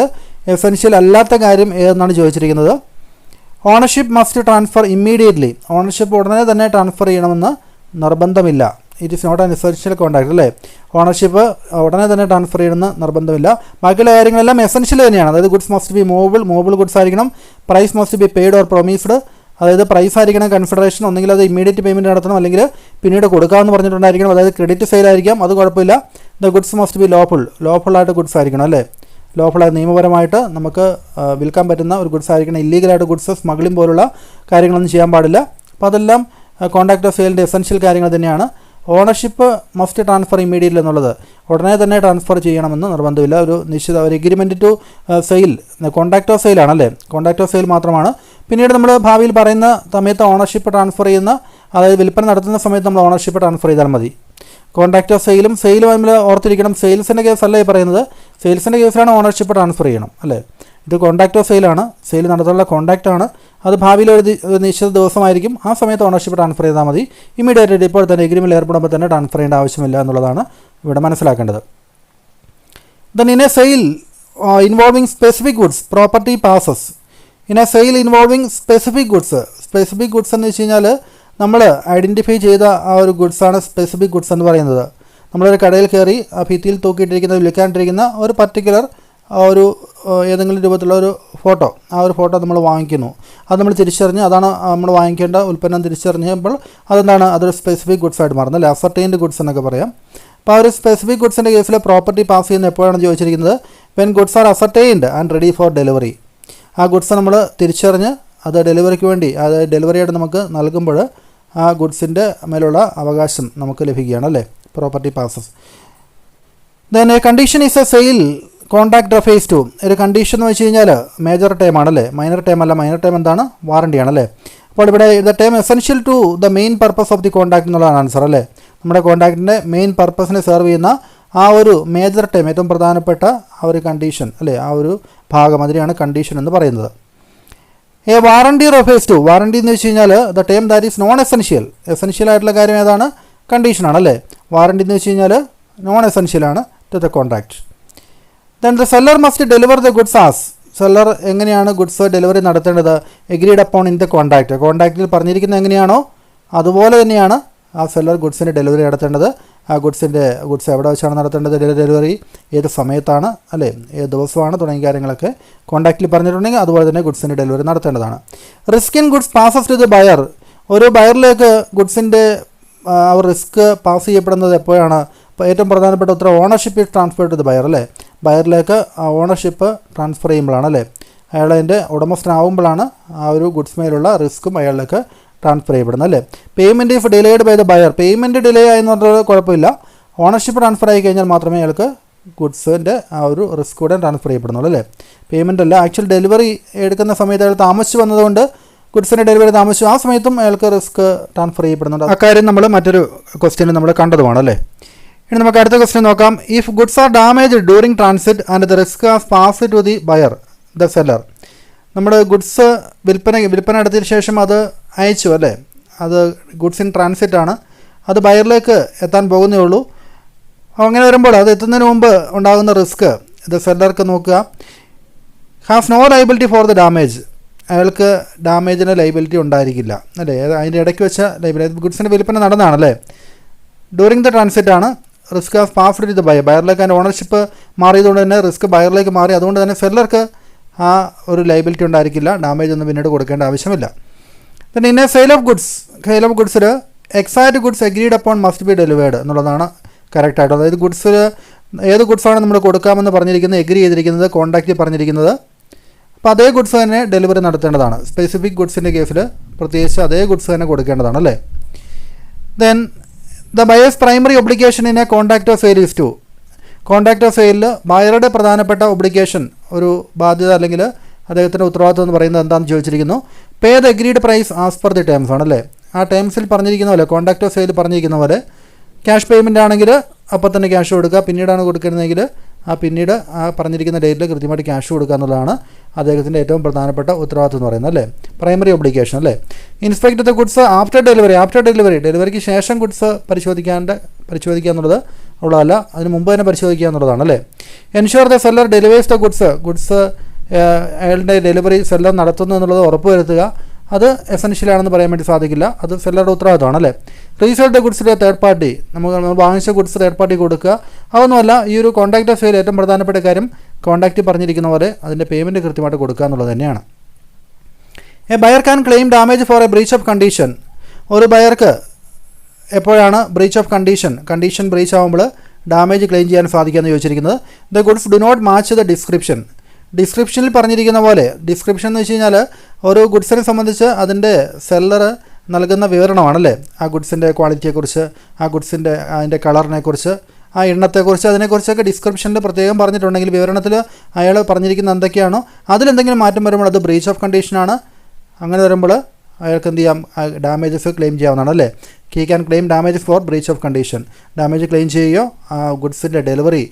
essential അല്ലാത്ത കാര്യം ഏതെന്നാണ് ചോദിച്ചിരിക്കുന്നത്. Ownership must transfer immediately. Ownership ഉടനെ തന്നെ ട്രാൻസ്ഫർ ചെയ്യണമെന്ന് നിർബന്ധമില്ല. It is not an essential contract അല്ലേ. ഓണർഷിപ്പ് ഉടനെ തന്നെ ട്രാൻസ്ഫർ ചെയ്യണമെന്ന് നിർബന്ധമില്ല. ബാക്കിയുള്ള കാര്യങ്ങളെല്ലാം എസെൻഷ്യൽ തന്നെയാണ്. അതായത് goods must be movable goods ആയിരിക്കണം. Price must be paid or promised. അതായത് പ്രൈസ് ആയിരിക്കണം കൺസിഡറേഷൻ, ഒന്നെങ്കിൽ അത് ഇമ്മീഡിയറ്റ് പേയ്മെൻറ്റ് നടത്തണം, അല്ലെങ്കിൽ പിന്നീട് കൊടുക്കാമെന്ന് പറഞ്ഞിട്ടുണ്ടായിരിക്കണം. അതായത് ക്രെഡിറ്റ് സെയിൽ ആയിരിക്കാം, അത് കുഴപ്പമില്ല. ദ ഗുഡ്സ് മസ്റ്റ് ബി ലോഫുള്ളായിട്ട് ഗുഡ്സ് ആയിരിക്കണം അല്ലേ. ലോഫുള്ളായി നിയമപരമായിട്ട് നമുക്ക് വിൽക്കാൻ പറ്റുന്ന ഒരു ഗുഡ്സ് ആയിരിക്കണം. ഇല്ലീഗലായിട്ട് ഗുഡ്സ് സ്മഗ്ലിംഗ് പോലുള്ള കാര്യങ്ങളൊന്നും ചെയ്യാൻ പാടില്ല. അപ്പോൾ അതെല്ലാം കോൺട്രാക്ട് ഓഫ് സെയിലിൻ്റെ എസെൻഷ്യൽ കാര്യങ്ങൾ തന്നെയാണ്. ഓണർഷിപ്പ് മസ്റ്റ് ട്രാൻസ്ഫർ ഇമ്മീഡിയറ്റ്ലി എന്നുള്ളത് ഉടനെ തന്നെ ട്രാൻസ്ഫർ ചെയ്യണമെന്ന് നിർബന്ധമില്ല. ഒരു നിശ്ചിത ഒരു agreement to sale, contract of സെയിലാണല്ലേ, കോൺട്രാക്ട് ഓഫ് സെയിൽ മാത്രമാണ്. പിന്നീട് നമ്മൾ ഭാവിയിൽ പറയുന്ന സമയത്ത് ഓണർഷിപ്പ് ട്രാൻസ്ഫർ ചെയ്യുന്ന, അതായത് വിൽപ്പന നടത്തുന്ന സമയത്ത് നമ്മൾ ഓണർഷിപ്പ് ട്രാൻസ്ഫർ ചെയ്താൽ മതി. കോൺട്രാക്ട് ഓഫ് സെയിലും നമ്മൾ ഓർത്തിരിക്കണം. സെയിൽസിൻ്റെ കേസല്ല ഈ പറയുന്നത്. സെയിൽസിൻ്റെ കേസിലാണ് ഓണർഷിപ്പ് ട്രാൻസ്ഫർ ചെയ്യണം അല്ലേ. ഇത് കോൺട്രാക്ട് ഓഫ് സെയിലാണ്, സെയിൽ നടത്താനുള്ള കോൺട്രാക്റ്റാണ്. അത് ഭാവിയിൽ ഒരു നിശ്ചിത ദിവസമായിരിക്കും. ആ സമയത്ത് ഓണർഷിപ്പ് ട്രാൻസ്ഫർ ചെയ്താൽ മതി. ഇമ്മീഡിയറ്റ് ഇപ്പോൾ തന്നെ എഗ്രിമെൻറ്റിൽ ഏർപ്പെടുമ്പോൾ തന്നെ ട്രാൻസ്ഫർ ചെയ്യേണ്ട ആവശ്യമില്ല എന്നുള്ളതാണ് ഇവിടെ മനസ്സിലാക്കേണ്ടത്. Then in a sale involving specific goods property passes. In a sale involving specific goods എന്ന് വെച്ച് കഴിഞ്ഞാൽ നമ്മൾ ഐഡൻറ്റിഫൈ ചെയ്ത ആ ഒരു ഗുഡ്സാണ് സ്പെസിഫിക് ഗുഡ്സ് എന്ന് പറയുന്നത്. നമ്മളൊരു കടയിൽ കയറി ആ ഭിത്തിയിൽ തൂക്കിയിട്ടിരിക്കുന്ന, വിൽക്കാണ്ടിരിക്കുന്ന ഒരു പർട്ടിക്കുലർ ഒരു ഏതെങ്കിലും രൂപത്തിലുള്ള ഒരു ഫോട്ടോ, ആ ഒരു ഫോട്ടോ നമ്മൾ വാങ്ങിക്കുന്നു. അത് നമ്മൾ തിരിച്ചറിഞ്ഞ് അതാണ് നമ്മൾ വാങ്ങിക്കേണ്ട ഉൽപ്പന്നം തിരിച്ചറിഞ്ഞപ്പോൾ അതെന്താണ്, അതൊരു സ്പെസിഫിക് ഗുഡ്സ് ആയിട്ട് മാറുന്നത് അല്ലേ. അസർട്ടൈൻഡ് ഗുഡ്സ് എന്നൊക്കെ പറയാം. അപ്പോൾ ആ ഒരു സ്പെസിഫിക് ഗുഡ്സിൻ്റെ കേസിൽ പ്രോപ്പർട്ടി പാസ് ചെയ്യുന്നത് എപ്പോഴാണ് ചോദിച്ചിരിക്കുന്നത്? When goods are ascertained and ready for delivery. ആ ഗുഡ്സ് നമ്മൾ തിരിച്ചറിഞ്ഞ് അത് ഡെലിവറിക്ക് വേണ്ടി, അതായത് ഡെലിവറിയായിട്ട് നമുക്ക് നൽകുമ്പോൾ ആ ഗുഡ്സിൻ്റെ മേലുള്ള അവകാശം നമുക്ക് ലഭിക്കുകയാണ് അല്ലേ, property passes. Then a condition is a sale contract refers to. ഒരു കണ്ടീഷൻ എന്ന് വെച്ച് കഴിഞ്ഞാൽ മേജർ ടേം ആണല്ലേ, മൈനർ ടേം അല്ല. മൈനർ ടേം എന്താണ്? വാറണ്ടിയാണല്ലേ. അപ്പോൾ ഇവിടെ the term essential to the main purpose of the contract എന്നുള്ളതാണ് ആൻസർ അല്ലേ. നമ്മുടെ കോൺട്രാക്റ്റിൻ്റെ മെയിൻ പർപ്പസിനെ സെർവ് ചെയ്യുന്ന ആ ഒരു മേജർ ടൈം, ഏറ്റവും പ്രധാനപ്പെട്ട ആ ഒരു കണ്ടീഷൻ അല്ലേ, ആ ഒരു ഭാഗം, അതിനെയാണ് കണ്ടീഷൻ എന്ന് പറയുന്നത്. A warranty refers to, warranty എന്ന് വെച്ച് കഴിഞ്ഞാൽ the time that is non essential. Essential ആയിട്ടുള്ള കാര്യം ഏതാണ്? കണ്ടീഷനാണ് അല്ലേ. വാറണ്ടി എന്ന് വെച്ച് കഴിഞ്ഞാൽ നോൺ എസെൻഷ്യലാണ് to the contract. Then the seller must deliver the goods as, seller എങ്ങനെയാണ് ഗുഡ്സ് ഡെലിവറി നടത്തേണ്ടത്? Agreed upon in the contract, കോൺട്രാക്റ്റിൽ പറഞ്ഞിരിക്കുന്നത് എങ്ങനെയാണോ അതുപോലെ തന്നെയാണ് ആ സെല്ലർ ഗുഡ്സിൻ്റെ ഡെലിവറി നടത്തേണ്ടത്. ആ ഗുഡ്സ് എവിടെ വെച്ചാണ് നടത്തേണ്ടത്, ഡെലിവറി ഏത് സമയത്താണ് അല്ലേ, ഏത് ദിവസമാണ് തുടങ്ങിയ കാര്യങ്ങളൊക്കെ കോൺട്രാക്റ്റിൽ പറഞ്ഞിട്ടുണ്ടെങ്കിൽ അതുപോലെ തന്നെ ഗുഡ്സിൻ്റെ ഡെലിവറി നടത്തേണ്ടതാണ്. Risk in goods passes to the buyer, ഒരു ബയറിലേക്ക് ഗുഡ്സിൻ്റെ ആ റിസ്ക് പാസ് ചെയ്യപ്പെടുന്നത് എപ്പോഴാണ്? ഏറ്റവും പ്രധാനപ്പെട്ട ഉത്തരം ownership is transfer to the buyer അല്ലേ. ബയറിലേക്ക് ആ ഓണർഷിപ്പ് ട്രാൻസ്ഫർ ചെയ്യുമ്പോഴാണ് അല്ലേ, അയാൾ അതിൻ്റെ ഉടമസ്ഥനാവുമ്പോഴാണ് ആ ഒരു ഗുഡ്സ് മേലുള്ള റിസ്ക്കും അയാളിലേക്ക് ട്രാൻസ്ഫർ ചെയ്യപ്പെടുന്നത് അല്ലേ. Payment if delayed by the buyer, payment delay ആയെന്ന് പറഞ്ഞാൽ കുഴപ്പമില്ല, ഓണർഷിപ്പ് ട്രാൻസ്ഫർ ആയി കഴിഞ്ഞാൽ മാത്രമേ അയാൾക്ക് ഗുഡ്സിൻ്റെ ആ ഒരു റിസ്ക് കൂടെ ട്രാൻസ്ഫർ ചെയ്യപ്പെടുന്നുള്ളൂ അല്ലേ. പേയ്മെൻ്റ് അല്ല, ആക്ച്വൽ ഡെലിവറി എടുക്കുന്ന സമയത്ത് അയാൾ താമസിച്ച് വന്നതുകൊണ്ട് ഗുഡ്സിൻ്റെ ഡെലിവറി താമസിച്ചു, ആ സമയത്തും അയാൾക്ക് റിസ്ക് ട്രാൻസ്ഫർ ചെയ്യപ്പെടുന്നുണ്ട്. അക്കാര്യം നമ്മൾ മറ്റൊരു ക്വസ്റ്റ്യൻ നമ്മൾ കണ്ടതുമാണ് അല്ലേ. ഇനി നമുക്ക് അടുത്ത ക്വസ്റ്റ്യൻ നോക്കാം. If goods are damage during transit and the risk has pass to the buyer the seller, നമ്മൾ ഗുഡ്സ് വിൽപ്പന നടത്തിയതിന് ശേഷം അത് അയച്ചു അല്ലേ, അത് ഗുഡ്സ് ഇൻ ട്രാൻസിറ്റ് ആണ്, അത് ബയറിലേക്ക് എത്താൻ പോകുന്നേ ഉള്ളൂ. അങ്ങനെ വരുമ്പോൾ അത് എത്തുന്നതിന് മുമ്പ് ഉണ്ടാകുന്ന റിസ്ക് ഇത് സെല്ലർക്ക് നോക്കുക. Has no liability for the damage, അയാൾക്ക് ഡാമേജിന് ലൈബിലിറ്റി ഉണ്ടായിരിക്കില്ല അല്ലേ. അതിൻ്റെ ഇടയ്ക്ക് വെച്ച ലൈബിലിറ്റി, ഗുഡ്സിൻ്റെ വിൽപ്പന നടന്നതാണല്ലേ, ഡ്യൂറിങ് ദ ട്രാൻസിറ്റ് ആണ്. Risk has passed to the buyer, ബയറിലേക്ക് അതിൻ്റെ ഓണർഷിപ്പ് മാറിയതുകൊണ്ട് തന്നെ റിസ്ക് ബയറിലേക്ക് മാറി, അതുകൊണ്ട് തന്നെ സെല്ലർക്ക് ആ ഒരു ലൈബിലിറ്റി ഉണ്ടായിരിക്കില്ല, ഡാമേജ് ഒന്നും പിന്നീട് കൊടുക്കേണ്ട ആവശ്യമില്ല. പിന്നെ ഇൻ എ സെയിൽ ഓഫ് ഗുഡ്സിൽ exact goods agreed upon must be delivered എന്നുള്ളതാണ് കറക്റ്റായിട്ട്. അതായത് ഗുഡ്സിൽ ഏത് ഗുഡ്സാണ് നമ്മൾ കൊടുക്കാമെന്ന് പറഞ്ഞിരിക്കുന്നത്, എഗ്രി ചെയ്തിരിക്കുന്നത്, കോൺട്രാക്റ്റിൽ പറഞ്ഞിരിക്കുന്നത്, അപ്പോൾ അതേ ഗുഡ്സ് തന്നെ ഡെലിവറി നടത്തേണ്ടതാണ്. സ്പെസിഫിക് ഗുഡ്സിൻ്റെ കേസിൽ പ്രത്യേകിച്ച് അതേ ഗുഡ്സ് തന്നെ കൊടുക്കേണ്ടതാണ് അല്ലേ. Then the buyer's primary obligation in a contract of sale is to, contract of സെയിലിൽ ബയറുടെ പ്രധാനപ്പെട്ട ഒബ്ലിഗേഷൻ, ഒരു ബാധ്യത അല്ലെങ്കിൽ അദ്ദേഹത്തിൻ്റെ ഉത്തരവാദിത്വം എന്ന് പറയുന്നത് എന്താണെന്ന് ചോദിച്ചിരിക്കുന്നു. Pay the agreed price as per the terms ആണല്ലേ. ആ ടേംസിൽ പറഞ്ഞിരിക്കുന്ന പോലെ, കോൺട്രാക്ട് ഓഫ് സെയിൽ പറഞ്ഞിരിക്കുന്ന പോലെ ക്യാഷ് പേയ്മെൻ്റ് ആണെങ്കിൽ അപ്പോൾ തന്നെ ക്യാഷ് കൊടുക്കുക, പിന്നീടാണ് കൊടുക്കുന്നതെങ്കിൽ പിന്നീട് ആ പറഞ്ഞിരിക്കുന്ന ഡേറ്റിൽ കൃത്യമായിട്ട് ക്യാഷ് കൊടുക്കുക എന്നുള്ളതാണ് അദ്ദേഹത്തിൻ്റെ ഏറ്റവും പ്രധാനപ്പെട്ട ഉത്തരവാദിത്വം എന്ന് പറയുന്നത് അല്ലേ, പ്രൈമറി ഒബ്ലിഗേഷൻ അല്ലേ. ഇൻസ്പെക്ട് ദ ഗുഡ്സ് ആഫ്റ്റർ ഡെലിവറിക്ക് ശേഷം ഗുഡ്സ് പരിശോധിക്കുക എന്നുള്ളത് ഉള്ളതല്ല, അതിന് മുമ്പ് തന്നെ പരിശോധിക്കുക എന്നുള്ളതാണ് അല്ലേ. Ensure the seller delivers the goods അയാളുടെ ഡെലിവറി സെല്ലർ നടത്തുന്നു എന്നുള്ളത് ഉറപ്പുവരുത്തുക, അത് എസെൻഷ്യലാണെന്ന് പറയാൻ വേണ്ടി സാധിക്കില്ല, അത് സെല്ലറുടെ ഉത്തരവാദിത്തമാണ് അല്ലേ. റീസെയിൽ ദ ഗുഡ്സിലെ തേർഡ് പാർട്ടി, നമ്മൾ വാങ്ങിച്ച ഗുഡ്സ് തേർഡ് പാർട്ടി കൊടുക്കുക, അതൊന്നുമല്ല. ഈ ഒരു കോൺട്രാക്ട് ഓഫ് സെയിൽ ഏറ്റവും പ്രധാനപ്പെട്ട കാര്യം കോൺട്രാക്റ്റ് പറഞ്ഞിരിക്കുന്ന പോലെ അതിൻ്റെ പേയ്മെൻറ്റ് കൃത്യമായിട്ട് കൊടുക്കുക എന്നുള്ളത് തന്നെയാണ്. A buyer can claim damage for a breach of condition, ഒരു ബയർക്ക് എപ്പോഴാണ് ബ്രീച്ച് ഓഫ് കണ്ടീഷൻ ബ്രീച്ച് ആകുമ്പോൾ ഡാമേജ് ക്ലെയിം ചെയ്യാൻ സാധിക്കുമെന്ന് ചോദിച്ചിരിക്കുന്നത്. The goods do not match the ഡിസ്ക്രിപ്ഷനിൽ പറഞ്ഞിരിക്കുന്ന പോലെ, ഡിസ്ക്രിപ്ഷൻ എന്ന് വെച്ച് കഴിഞ്ഞാൽ ഒരു ഗുഡ്സിനെ സംബന്ധിച്ച് അതിൻ്റെ സെല്ലർ നൽകുന്ന വിവരണമാണല്ലേ, ആ ഗുഡ്സിൻ്റെ ക്വാളിറ്റിയെക്കുറിച്ച്, ആ ഗുഡ്സിൻ്റെ അതിൻ്റെ കളറിനെക്കുറിച്ച്, ആ എണ്ണത്തെക്കുറിച്ച്, അതിനെക്കുറിച്ചൊക്കെ ഡിസ്ക്രിപ്ഷനിൽ പ്രത്യേകം പറഞ്ഞിട്ടുണ്ടെങ്കിൽ വിവരണത്തിൽ അയാൾ പറഞ്ഞിരിക്കുന്ന എന്തൊക്കെയാണോ അതിലെന്തെങ്കിലും മാറ്റം വരുമ്പോൾ അത് ബ്രീച്ച് ഓഫ് കണ്ടീഷനാണ്. അങ്ങനെ വരുമ്പോൾ അയാൾക്ക് എന്ത് ചെയ്യാം, ഡാമേജസ് ക്ലെയിം ചെയ്യാവുന്നതാണ് അല്ലേ. He can claim damages for breach of condition, damage claim ചെയ്യുകയോ ഗുഡ്സിൻ്റെ ഡെലിവറി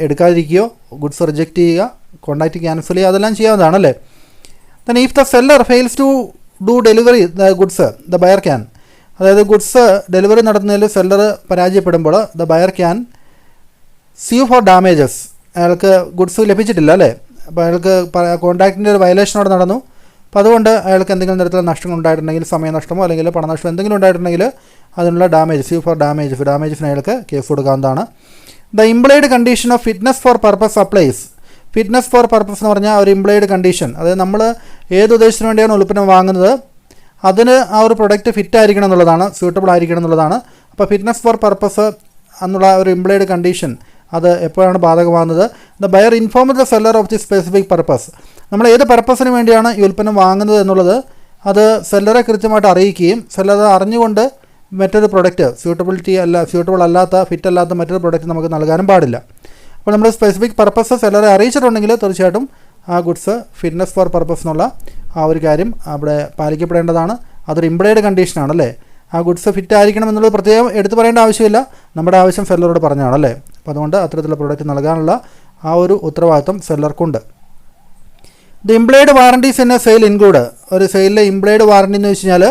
എടുക്കാതിരിക്കുകയോ ഗുഡ്സ് റിജക്റ്റ് ചെയ്യുക, കോൺട്രാക്റ്റ് ക്യാൻസൽ ചെയ്യുക, അതെല്ലാം ചെയ്യാവുന്നതാണല്ലേ. Then if the seller fails to do delivery the goods the buyer can, അതായത് ഗുഡ്സ് ഡെലിവറി നടത്തുന്നതിൽ സെല്ലർ പരാജയപ്പെടുമ്പോൾ the buyer can sue for damages, അയാൾക്ക് ഗുഡ്സ് ലഭിച്ചിട്ടില്ല അല്ലേ, അപ്പോൾ അയാൾക്ക് കോൺട്രാക്റ്റിൻ്റെ ഒരു വയലേഷൻ അവിടെ നടന്നു, അപ്പോൾ അതുകൊണ്ട് അയാൾക്ക് എന്തെങ്കിലും തരത്തിലുള്ള നഷ്ടങ്ങൾ ഉണ്ടായിട്ടുണ്ടെങ്കിൽ, സമയനഷ്ടമോ അല്ലെങ്കിൽ പണനഷ്ടമോ എന്തെങ്കിലും ഉണ്ടായിട്ടുണ്ടെങ്കിൽ അതിനുള്ള ഡാമേജ്, സ്യൂ ഫോർ ഡാമേജസിന് അയാൾക്ക് കേസ് കൊടുക്കാവുന്നതാണ്. The implied condition of fitness for purpose applies, fitness for purpose എന്ന് പറഞ്ഞാൽ ഒരു ഇംപ്ലൈഡ് കണ്ടീഷൻ, അതായത് നമ്മൾ ഏത് ഉദ്ദേശത്തിന് വേണ്ടിയാണ് ഉൽപ്പന്നം വാങ്ങുന്നത് അതിന് ആ ഒരു പ്രൊഡക്റ്റ് ഫിറ്റ് ആയിരിക്കണം എന്നുള്ളതാണ്, സ്യൂട്ടബിൾ ആയിരിക്കണം എന്നുള്ളതാണ്. അപ്പോൾ ഫിറ്റ്നസ് ഫോർ പർപ്പസ് എന്നുള്ള ഒരു ഇംപ്ലൈഡ് കണ്ടീഷൻ അത് എപ്പോഴാണ് ബാധകമാകുന്നത്? The buyer inform the seller of the specific purpose, നമ്മൾ ഏത് പർപ്പസിന് വേണ്ടിയാണ് ഈ ഉൽപ്പന്നം വാങ്ങുന്നത് എന്നുള്ളത് അത് സെല്ലറെ കൃത്യമായിട്ട് അറിയിക്കുകയും സെല്ലർ അറിഞ്ഞുകൊണ്ട് മറ്റൊരു പ്രൊഡക്റ്റ് സ്യൂട്ടബിൾ അല്ലാത്ത ഫിറ്റ് അല്ലാത്ത മറ്റൊരു പ്രൊഡക്റ്റ് നമുക്ക് നൽകാനും പാടില്ല. അപ്പോൾ നമ്മൾ സ്പെസിഫിക് പർപ്പസ് സെല്ലറെ അറിയിച്ചിട്ടുണ്ടെങ്കിൽ തീർച്ചയായിട്ടും ആ ഗുഡ്സ് ഫിറ്റ്നസ് ഫോർ പർപ്പസ് എന്നുള്ള ആ ഒരു കാര്യം അവിടെ പാലിക്കപ്പെടേണ്ടതാണ്. അതൊരു ഇംപ്ലൈഡ് കണ്ടീഷനാണല്ലേ, ആ ഗുഡ്സ് ഫിറ്റ് ആയിരിക്കണം എന്നുള്ളത് പ്രത്യേകം എടുത്തു പറയേണ്ട ആവശ്യമില്ല. നമ്മുടെ ആവശ്യം സെല്ലറോട് പറഞ്ഞാണല്ലേ. അപ്പോൾ അതുകൊണ്ട് അത്തരത്തിലുള്ള പ്രൊഡക്റ്റ് നൽകാനുള്ള ആ ഒരു ഉത്തരവാദിത്വം സെല്ലർക്കുണ്ട്. The implied warranties in a sale include. ഒരു സെയിലിലെ ഇംപ്ലൈഡ് വാറണ്ടി എന്ന് വെച്ച് കഴിഞ്ഞാൽ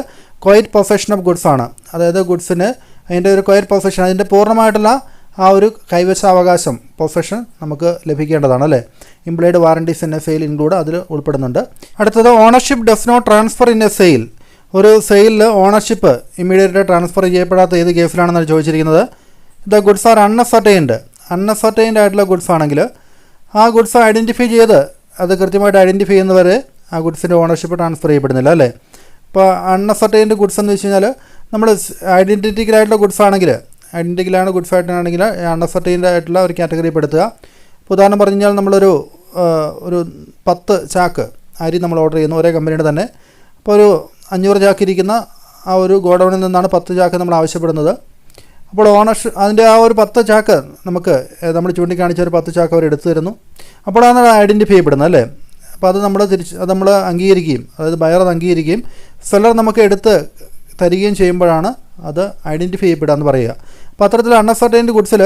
ക്വയറ്റ് പൊസഷൻ ഓഫ് ഗുഡ്സ് ആണ്. അതായത് ഗുഡ്സിന് അതിൻ്റെ ഒരു ക്വയറ്റ് പൊസഷൻ, അതിൻ്റെ പൂർണ്ണമായിട്ടുള്ള ആ ഒരു കൈവശാവകാശം പൊസഷൻ നമുക്ക് ലഭിക്കേണ്ടതാണ് അല്ലേ. Implied warranties in a sale include അതിൽ ഉൾപ്പെടുന്നുണ്ട്. അടുത്തത് ownership does not transfer in a sale. ഒരു സെയിലിൽ ഓണർഷിപ്പ് ഇമ്മീഡിയറ്റ് ട്രാൻസ്ഫർ ചെയ്യപ്പെടാത്ത ഏത് കേസിലാണെന്നാണ് ചോദിച്ചിരിക്കുന്നത്. The goods are unascertained. Unascertained ആയിട്ടുള്ള ഗുഡ്സ് ആണെങ്കിൽ ആ ഗുഡ്സ് ഐഡൻറ്റിഫൈ ചെയ്ത് അത് കൃത്യമായിട്ട് ഐഡൻറ്റിഫൈ ചെയ്യുന്നവരെ ആ ഗുഡ്സിൻ്റെ ഓണർഷിപ്പ് ട്രാൻസ്ഫർ ചെയ്യപ്പെടുന്നില്ല അല്ലേ. ഇപ്പോൾ അൺഅസർട്ടൈൻഡ് ഗുഡ്സ് എന്ന് വെച്ച് കഴിഞ്ഞാൽ നമ്മൾ ഐഡൻറ്റിറ്റിക്കലായിട്ടുള്ള ഗുഡ്സ് ആണെങ്കിൽ, ഐഡൻറ്റിക്കലാണ് ഗുഡ്സ് ആയിട്ടാണെങ്കിൽ അൺഅസർട്ടൈൻഡ് ആയിട്ടുള്ള ഒരു കാറ്റഗറി പെടുത്തുക. ഇപ്പോൾ ഉദാഹരണം പറഞ്ഞു കഴിഞ്ഞാൽ നമ്മളൊരു 10 ചാക്ക് അരി നമ്മൾ ഓർഡർ ചെയ്യുന്നു ഒരേ കമ്പനിയുടെ തന്നെ. അപ്പോൾ ഒരു 500 ചാക്ക് ഇരിക്കുന്ന ആ ഒരു ഗോഡൗണിൽ നിന്നാണ് 10 ചാക്ക് നമ്മൾ ആവശ്യപ്പെടുന്നത്. അപ്പോൾ അതിൻ്റെ ആ ഒരു 10 ചാക്ക് നമുക്ക് നമ്മൾ ചൂണ്ടിക്കാണിച്ച ഒരു 10 ചാക്ക് അവർ എടുത്തു തരുന്നു. അപ്പോഴാണ് ഐഡൻറ്റിഫൈ ചെയ്യപ്പെടുന്നത് അല്ലേ. അപ്പോൾ അത് നമ്മൾ അംഗീകരിക്കുകയും, അതായത് ബയർ അത് അംഗീകരിക്കുകയും സെല്ലർ നമുക്ക് എടുത്ത് തരികയും ചെയ്യുമ്പോഴാണ് അത് ഐഡൻറ്റിഫൈ ചെയ്യപ്പെടുക എന്ന് പറയുക. അപ്പോൾ അത്തരത്തിൽ അൺഅസർട്ടൈൻഡ് ഗുഡ്സിൽ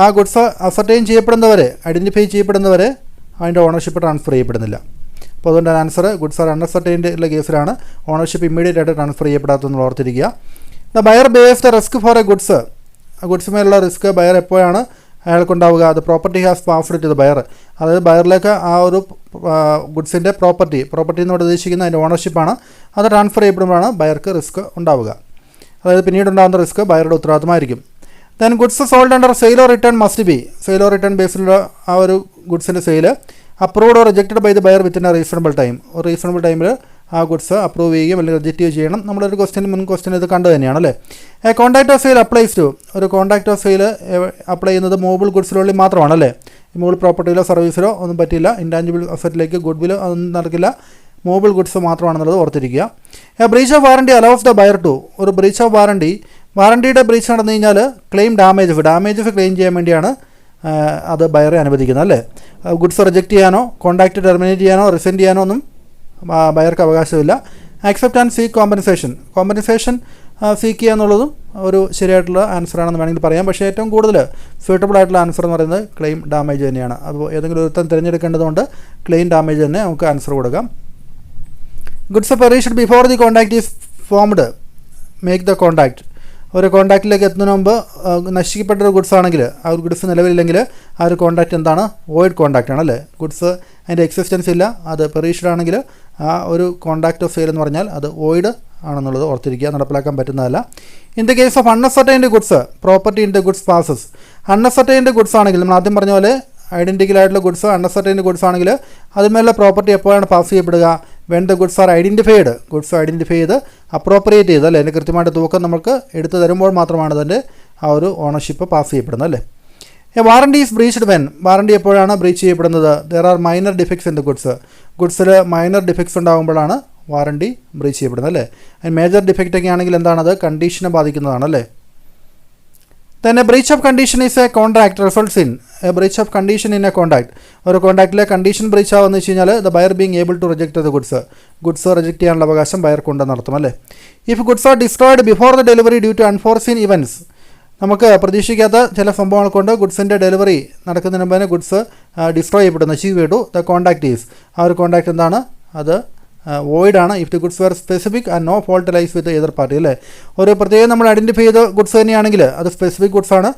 ആ ഗുഡ്സ് അസർട്ടൈൻ ചെയ്യപ്പെടുന്നവരെ, ഐഡൻറ്റിഫൈ ചെയ്യപ്പെടുന്നവരെ അതിൻ്റെ ഓണർഷിപ്പ് ട്രാൻസ്ഫർ ചെയ്യപ്പെടുന്നില്ല. അപ്പോൾ അതുകൊണ്ട് ആൻസർ ഗുഡ്സ് ആർ അൺഅസർട്ടൈൻഡ് ഉള്ള കേസിലാണ് ഓണർഷിപ്പ് ഇമ്മീഡിയറ്റ് ആയിട്ട് ട്രാൻസ്ഫർ ചെയ്യപ്പെടാത്തതെന്ന് ഓർത്തിരിക്കുക. The buyer bears the risk for a goods. ഗുഡ്സുമേലുള്ള റിസ്ക് ബയർ എപ്പോഴാണ് അയാൾക്കുണ്ടാവുക? അത് property has passed to the buyer. അതായത് ബയറിലേക്ക് ആ ഒരു ഗുഡ്സിൻ്റെ പ്രോപ്പർട്ടി എന്നോട് ഉദ്ദേശിക്കുന്ന അതിൻ്റെ ഓണർഷിപ്പാണ്. അത് ട്രാൻസ്ഫർ ചെയ്യപ്പെടുമ്പോഴാണ് ബയർക്ക് റിസ്ക് ഉണ്ടാവുക. അതായത് പിന്നീട് ഉണ്ടാകുന്ന റിസ്ക് ബയറുടെ ഉത്തരവാദിത്തമായിരിക്കും. Then goods sold under sale or return must be. Sale or return ബേസിലുള്ള ആ ഒരു ഗുഡ്സിൻ്റെ sale approved or rejected by the buyer within a reasonable time. ഒരു റീസണബിൾ ടൈമിൽ ആ ഗുഡ്സ് അപ്രൂവ് ചെയ്യുകയും അല്ലെങ്കിൽ റിജക്റ്റ് ചെയ്യണം. നമ്മളൊരു മുൻ ക്വസ്റ്റ്യൻ ഇത് കണ്ടു തന്നെയാണ് അല്ലേ. A contract of sale applies to. ഒരു കോൺട്രാക്ട് ഓഫ് സെയിൽ അപ്ലൈ ചെയ്യുന്നത് മൂവബിൾ ഗുഡ്സിനുള്ളിൽ മാത്രമാണല്ലേ. മൂവബിൾ പ്രോപ്പർട്ടിയിലോ സർവീസിലോ ഒന്നും പറ്റില്ല. ഇൻടാഞ്ചിബിൾ അസറ്റിലേക്ക് ഗുഡ്വിലോ അതൊന്നും നടക്കില്ല. മൂവബിൾ ഗുഡ്സ് മാത്രമാണെന്നുള്ളത് ഓർത്തിരിക്കുക. A breach of warranty allows the buyer to. ഒരു ബ്രീച്ച് ഓഫ് വാറണ്ടിയുടെ ബ്രീച്ച് നടന്നു കഴിഞ്ഞാൽ ക്ലെയിം ഡാമേജസ് ക്ലെയിം ചെയ്യാൻ വേണ്ടിയാണ് അത് ബയറെ അനുവദിക്കുന്നത് അല്ലേ. ഗുഡ്സ് റിജക്റ്റ് ചെയ്യാനോ കോൺട്രാക്റ്റ് ടെർമിനേറ്റ് ചെയ്യാനോ റിസെൻഡ് ചെയ്യാനോ ഒന്നും ബയർക്ക് അവകാശമില്ല. Accept and seek compensation seek ചെയ്യുക എന്നുള്ളതും ഒരു ശരിയായിട്ടുള്ള ആൻസറാണെന്ന് വേണമെങ്കിൽ പറയാം. പക്ഷേ ഏറ്റവും കൂടുതൽ സ്യൂട്ടബിൾ ആയിട്ടുള്ള ആൻസർ എന്ന് പറയുന്നത് ക്ലെയിം ഡാമേജ് തന്നെയാണ്. അപ്പോൾ ഏതെങ്കിലും ഒരുത്തം തിരഞ്ഞെടുക്കേണ്ടതുകൊണ്ട് ക്ലെയിം ഡാമേജ് തന്നെ നമുക്ക് ആൻസർ കൊടുക്കാം. Goods perished before the contract is formed make the contract. ഒരു കോൺട്രാക്റ്റിലേക്ക് എത്തുന്നതിന് മുമ്പ് നശിക്കപ്പെട്ടൊരു ഗുഡ്സ് ആണെങ്കിൽ, ആ ഒരു ഗുഡ്സ് നിലവിലില്ലെങ്കിൽ ആ ഒരു കോൺട്രാക്റ്റ് എന്താണ്? വോയിഡ് കോൺട്രാക്റ്റ് ആണല്ലേ. ഗുഡ്സ് അതിൻ്റെ എക്സിസ്റ്റൻസ് ഇല്ല, അത് പെരീഷ്ഡ് ആണെങ്കിൽ ആ ഒരു കോൺട്രാക്റ്റ് ഓഫ് സെയിൽ എന്ന് പറഞ്ഞാൽ അത് വോയിഡ് ആണെന്നുള്ളത് ഓർത്തിരിക്കുക, നടപ്പിലാക്കാൻ പറ്റുന്നതല്ല. In the case of unascertained goods property in the goods passes. Unascertained goods ആണെങ്കിൽ നമ്മൾ ആദ്യം പറഞ്ഞ പോലെ ഐഡൻറ്റിക്കൽ ആയിട്ടുള്ള ഗുഡ്സ് അൺഅസർട്ടൈൻഡ് ഗുഡ്സ് ആണെങ്കിൽ അതിന്മേലുള്ള പ്രോപ്പർട്ടി എപ്പോഴാണ് പാസ് ചെയ്യപ്പെടുക? When the goods are identified. Goods identify ചെയ്ത് അപ്രോപ്രിയേറ്റ് ചെയ്ത് അല്ലേ, അതിൻ്റെ കൃത്യമായിട്ട് തൂക്കം നമുക്ക് എടുത്തു തരുമ്പോൾ മാത്രമാണ് അതിൻ്റെ ആ ഒരു ഓണർഷിപ്പ് പാസ് ചെയ്യപ്പെടുന്നത് അല്ലേ. Warranty is breached when. Warranty എപ്പോഴാണ് ബ്രീച്ച് ചെയ്യപ്പെടുന്നത്? There are minor defects in the ഗുഡ്സിൽ മൈനർ ഡിഫക്ട്സ് ഉണ്ടാകുമ്പോഴാണ് വാറണ്ടി ബ്രീച്ച് ചെയ്യപ്പെടുന്നത് അല്ലേ. അതിന് മേജർ ഡിഫക്റ്റ് ഒക്കെ ആണെങ്കിൽ എന്താണത്? കണ്ടീഷനെ ബാധിക്കുന്നതാണല്ലേ. then a breach of condition is a contract results in a breach of condition in a contract. ഒരു കോൺട്രാക്റ്റിലെ കണ്ടീഷൻ ബ്രീച്ച് ആവുമെന്ന് വെച്ച് കഴിഞ്ഞാൽ the buyer being able to reject the goods reject ചെയ്യാനുള്ള അവകാശം ബയർക്കുണ്ടെന്ന് അർത്ഥം അല്ലേ. If goods are destroyed before the delivery due to unforeseen events. നമുക്ക് പ്രതീക്ഷിക്കാത്ത ചില സംഭവങ്ങൾ കൊണ്ട് ഗുഡ്സിൻ്റെ ഡെലിവറി നടക്കുന്നതിന് മുമ്പേ ഗുഡ്സ് ഡിസ്ട്രോയ് ചെയ്യപ്പെടുന്നു, അച്ചീവ് ചെയ്തു. ദ കോൺട്രാക്റ്റ് ഈസ്, ആ ഒരു കോൺട്രാക്റ്റ് എന്താണ്? അത് വോയിഡ് ആണ്. If the goods were specific and no fault lies with either party അല്ലേ. ഒരു പ്രത്യേകം നമ്മൾ ഐഡൻറ്റിഫൈ ചെയ്ത ഗുഡ്സ് തന്നെയാണെങ്കിൽ അത് സ്പെസിഫിക് ഗുഡ്സ് ആണ്.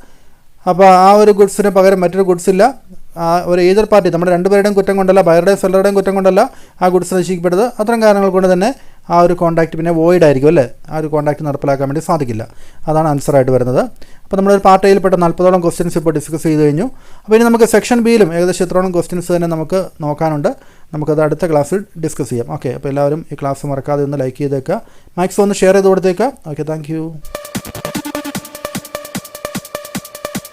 അപ്പോൾ ആ ഒരു ഗുഡ്സിന് പകരം മറ്റൊരു ഗുഡ്സ് ഇല്ല. ഒരു ഏതർ പാർട്ടി, നമ്മുടെ രണ്ടുപേരുടെയും കുറ്റം കൊണ്ടല്ല, ബയറുടെയും സെല്ലറുടെയും കുറ്റം കൊണ്ടല്ല ആ ഗുഡ്സ് നശിക്കപ്പെടുന്നത്. അത്തരം കാരണങ്ങൾ കൊണ്ട് തന്നെ ആ ഒരു കോൺട്രാക്റ്റ് പിന്നെ വോയിഡ് ആയിരിക്കും അല്ലേ. ആ ഒരു കോൺട്രാക്റ്റ് നടപ്പിലാക്കാൻ വേണ്ടി സാധിക്കില്ല. അതാണ് ആൻസറായിട്ട് വരുന്നത്. അപ്പോൾ നമ്മളൊരു പാർട്ട് എയിൽപ്പെട്ട 40ഓളം ക്വസ്റ്റ്യൻസ് ഇപ്പോൾ ഡിസ്കസ് ചെയ്ത് കഴിഞ്ഞു. അപ്പോൾ ഇനി നമുക്ക് സെക്ഷൻ ബിയിലും ഏകദേശം ഇത്രോളം ക്വസ്റ്റ്യൻസ് തന്നെ നമുക്ക് നോക്കാനുണ്ട്. നമുക്കത് അടുത്ത ക്ലാസ്സിൽ ഡിസ്കസ് ചെയ്യാം. ഓക്കെ, അപ്പോൾ എല്ലാവരും ഈ ക്ലാസ് മറക്കാതെ ഒന്ന് ലൈക്ക് ചെയ്തേക്കുക, മാക്സിമം ഒന്ന് ഷെയർ ചെയ്ത് കൊടുത്തേക്കുക. Okay, thank you.